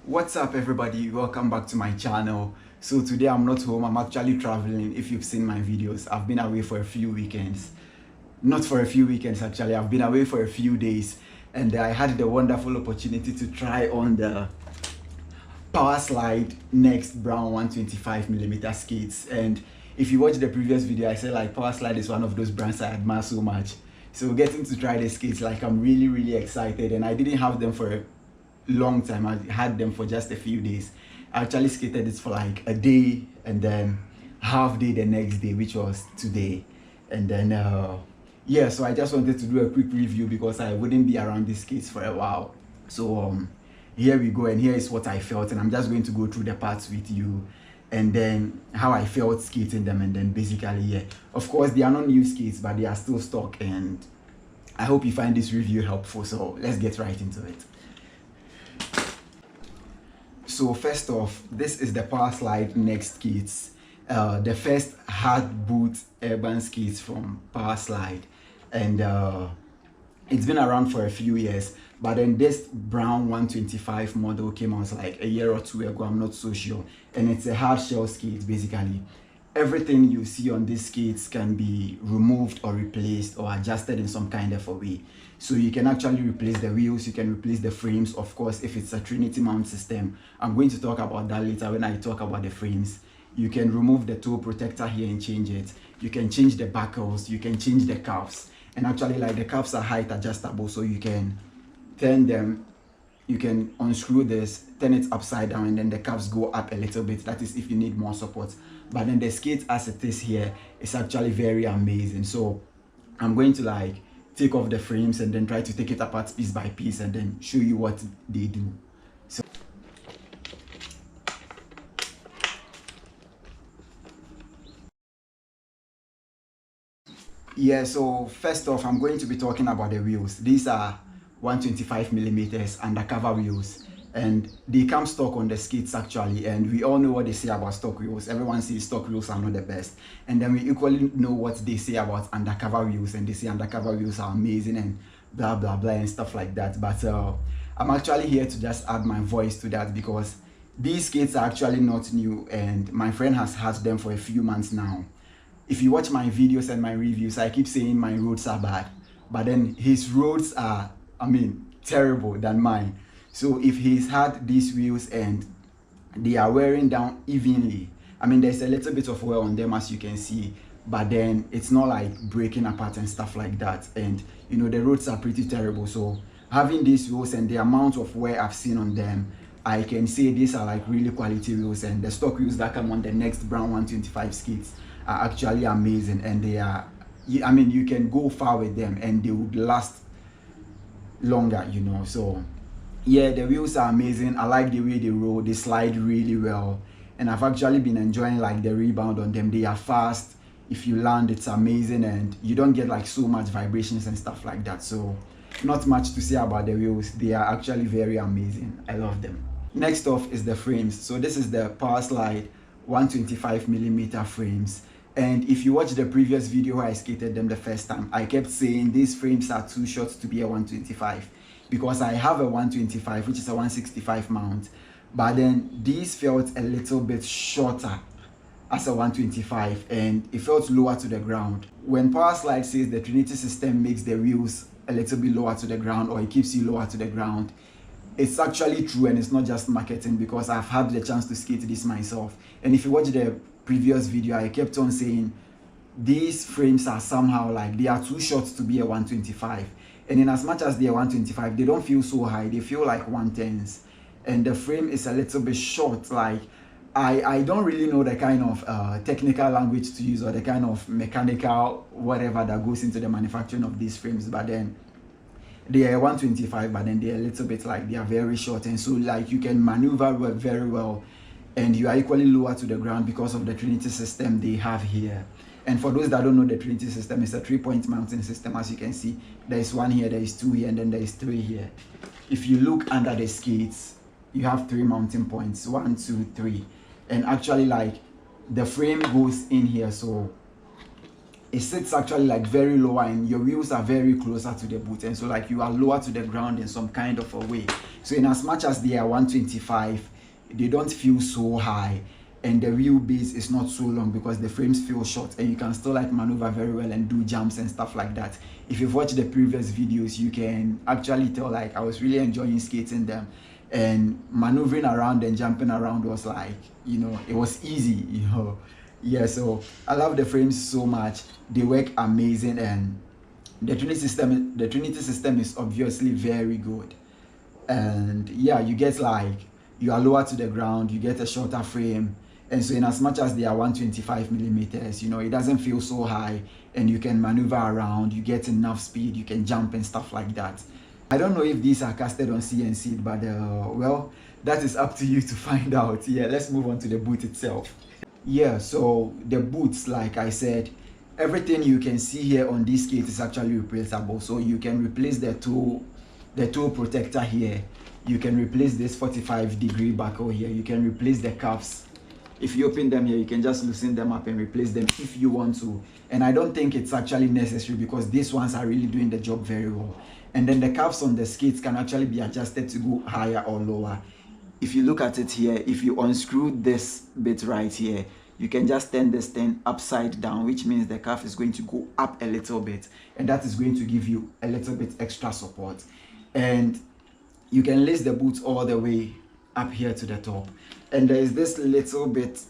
What's up everybody, welcome back to my channel. So today I'm not home, I'm actually traveling. If you've seen my videos, I've been away for a few weekends. Not for a few weekends actually, I've been away for a few days, and I had the wonderful opportunity to try on the Powersllide NEXT Brown 125mm skates. And if you watch the previous video, I said like Powerslide is one of those brands I admire so much. So getting to try the skates, like I'm really excited, and I didn't have them for a long time. I had them for just a few days. I actually skated this for like a day and then half day the next day, which was today. And then yeah, so I just wanted to do a quick review because I wouldn't be around these skates for a while. So here we go, and here is what I felt, and I'm just going to go through the parts with you and then how I felt skating them, and then basically, yeah, of course they are not new skates, but they are still stock, and I hope you find this review helpful. So let's get right into it. So first off, this is the Powerslide NEXT skates, the first hard boot urban skates from Powerslide, and it's been around for a few years. But then this brown 125 model came out like a year or two ago, I'm not so sure, and it's a hard shell skate. Basically everything you see on these skates can be removed or replaced or adjusted in some kind of a way. So you can actually replace the wheels, you can replace the frames, of course, if it's a Trinity mount system. I'm going to talk about that later when I talk about the frames. You can remove the toe protector here and change it. You can change the buckles, you can change the cuffs, and actually like the cuffs are height adjustable, so you can turn them, you can unscrew this, turn it upside down, and then the cuffs go up a little bit. That is if you need more support. But then the skate as it is here is actually very amazing. So I'm going to like take off the frames and then try to take it apart piece by piece and then show you what they do. So yeah, so first off, I'm going to be talking about the wheels. These are 125mm undercover wheels, and they come stock on the skates actually, and we all know what they say about stock wheels. Everyone says stock wheels are not the best, and then we equally know what they say about undercover wheels, and they say undercover wheels are amazing and blah blah blah and stuff like that. But I'm actually here to just add my voice to that, because these skates are actually not new, and my friend has had them for a few months now. If you watch my videos and my reviews, I keep saying my roads are bad, but then his roads are, I mean, terrible than mine. So if he's had these wheels and they are wearing down evenly, I mean, there's a little bit of wear on them as you can see, but then it's not like breaking apart and stuff like that. And you know, the roads are pretty terrible. So having these wheels and the amount of wear I've seen on them, I can say these are like really quality wheels, and the stock wheels that come on the NEXT Brown 125 skates are actually amazing, and they are, I mean, you can go far with them and they would last longer, you know. So yeah, the wheels are amazing. I like the way they roll, they slide really well, and I've actually been enjoying like the rebound on them. They are fast. If you land, it's amazing, and you don't get like so much vibrations and stuff like that. So not much to say about the wheels. They are actually very amazing. I love them. Next off is the frames. So this is the Powerslide 125mm frames. And if you watch the previous video where I skated them the first time, I kept saying these frames are too short to be a 125, because I have a 125, which is a 165 mount, but then these felt a little bit shorter as a 125, and it felt lower to the ground. When Powerslide says the Trinity system makes the wheels a little bit lower to the ground, or it keeps you lower to the ground, it's actually true, and it's not just marketing, because I've had the chance to skate this myself. And if you watch the previous video, I kept on saying these frames are somehow like they are too short to be a 125, and in as much as they are 125, they don't feel so high, they feel like 110s, and the frame is a little bit short. Like I don't really know the kind of technical language to use, or the kind of mechanical whatever that goes into the manufacturing of these frames, but then they are 125, but then they're a little bit like they are very short, and so like you can maneuver very well, and you are equally lower to the ground because of the Trinity system they have here. And for those that don't know, the Trinity system is a 3-point mounting system. As you can see, there is one here, there is two here, and then there is three here. If you look under the skates, you have 3 mounting points, 1, 2, 3, and actually like the frame goes in here, so it sits actually like very lower, and your wheels are very closer to the boot, and so like you are lower to the ground in some kind of a way. So in as much as they are 125, they don't feel so high, and the wheelbase is not so long because the frames feel short, and you can still like maneuver very well and do jumps and stuff like that. If you've watched the previous videos, you can actually tell like I was really enjoying skating them, and maneuvering around and jumping around was like, you know, it was easy, you know. Yeah, so I love the frames so much. They work amazing, and the Trinity system is obviously very good. And yeah, you get like, you are lower to the ground, you get a shorter frame, and so in as much as they are 125 millimeters, you know, it doesn't feel so high, and you can maneuver around, you get enough speed, you can jump and stuff like that. I don't know if these are casted on CNC, but well, that is up to you to find out. Yeah, let's move on to the boot itself. Yeah, so the boots, like I said, everything you can see here on this kit is actually replaceable. So you can replace the toe protector here, you can replace this 45-degree buckle here, you can replace the cuffs. If you open them here, you can just loosen them up and replace them if you want to. And I don't think it's actually necessary because these ones are really doing the job very well. And then the cuffs on the skates can actually be adjusted to go higher or lower. If you look at it here, if you unscrew this bit right here, you can just turn this thing upside down, which means the cuff is going to go up a little bit, and that is going to give you a little bit extra support. And you can lace the boots all the way up here to the top. And there is this little bit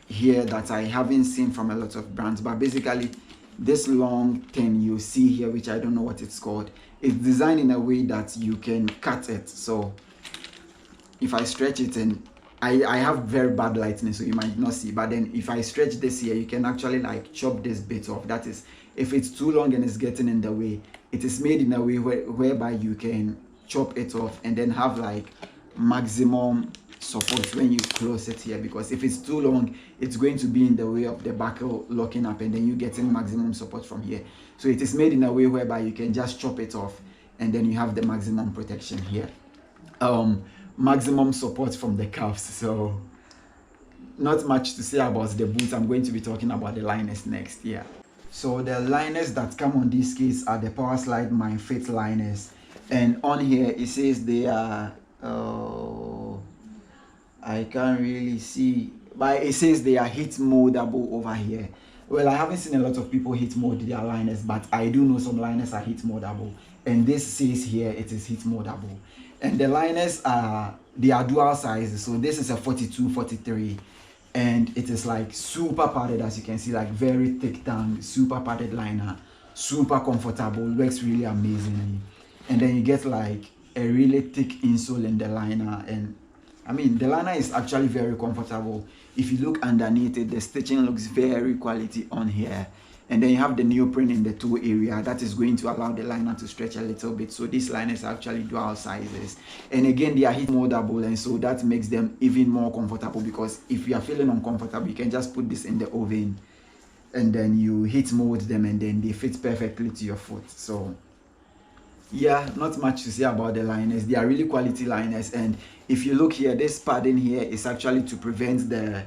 here that I haven't seen from a lot of brands, but basically this long thing you see here, which I don't know what it's called, is designed in a way that you can cut it. So if I stretch it, and I have very bad lighting, so you might not see, but then if I stretch this here, you can actually like chop this bit off. That is, if it's too long and it's getting in the way, it is made in a way whereby you can chop it off and then have like maximum support when you close it here, because if it's too long, it's going to be in the way of the buckle locking up, and then you getting maximum support from here. So it is made in a way whereby you can just chop it off, and then you have the maximum protection here. Maximum support from the cuffs. So not much to say about the boots. I'm going to be talking about the liners next. Yeah, so the liners that come on these skates are the Powerslide Mind Fit liners, and on here it says they are I can't really see, but it says they are heat moldable over here. Well, I haven't seen a lot of people heat mold their liners, but I do know some liners are heat moldable, and this says here it is heat moldable. And the liners they are dual sizes, so this is a 42, 43, and it is like super padded, as you can see, like very thick tongue, super padded liner, super comfortable, works really amazingly. And then you get like a really thick insole in the liner, and I mean the liner is actually very comfortable. If you look underneath it, the stitching looks very quality on here. And then you have the neoprene in the toe area that is going to allow the liner to stretch a little bit. So these liners are actually dual sizes, and again they are heat moldable, and so that makes them even more comfortable, because if you are feeling uncomfortable, you can just put this in the oven and then you heat mold them, and then they fit perfectly to your foot. So yeah, not much to say about the liners. They are really quality liners. And if you look here, this padding here is actually to prevent the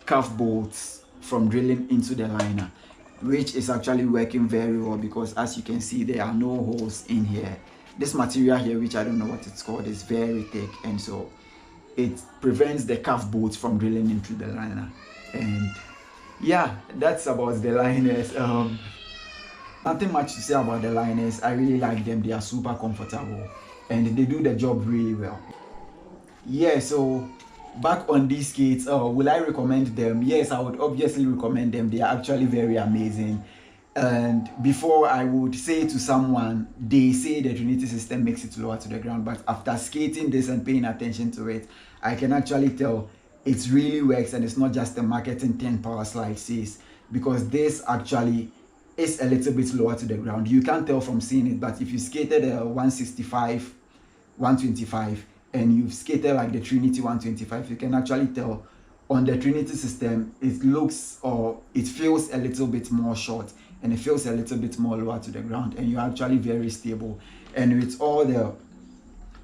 calf bolts from drilling into the liner, which is actually working very well, because as you can see, there are no holes in here. This material here, which I don't know what it's called, is very thick, and so it prevents the calf bolts from drilling into the liner. And yeah, that's about the liners. Nothing much to say about the liners. I really like them. They are super comfortable and they do the job really well. Yeah, so back on these skates, will I recommend them? Yes, I would obviously recommend them. They are actually very amazing. And before I would say to someone, they say the Trinity system makes it lower to the ground, but after skating this and paying attention to it, I can actually tell it really works, and it's not just a marketing thing Powerslide says, because this actually is a little bit lower to the ground. You can't tell from seeing it, but if you skated a 165, 125, and you've skated like the Trinity 125, you can actually tell on the Trinity system it looks, or it feels a little bit more short, and it feels a little bit more lower to the ground, and you're actually very stable. And with all the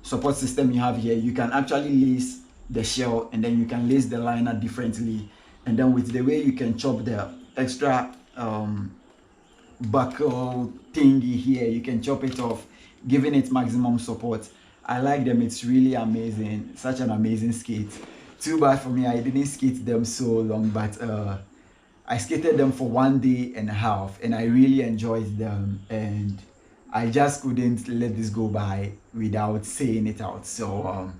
support system you have here, you can actually lace the shell, and then you can lace the liner differently, and then with the way you can chop the extra buckle thingy here. You can chop it off, giving it maximum support. I like them. It's really amazing. Such an amazing skate. Too bad for me, I didn't skate them so long, but I skated them for 1 day and a half, and I really enjoyed them, and I just couldn't let this go by without saying it out. So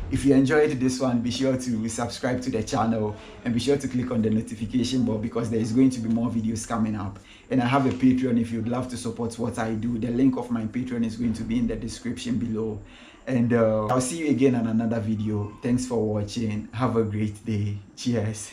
if you enjoyed this one, be sure to subscribe to the channel and be sure to click on the notification bell, because there is going to be more videos coming up. And I have a Patreon if you'd love to support what I do. The link of my Patreon is going to be in the description below. And I'll see you again on another video. Thanks for watching. Have a great day. Cheers.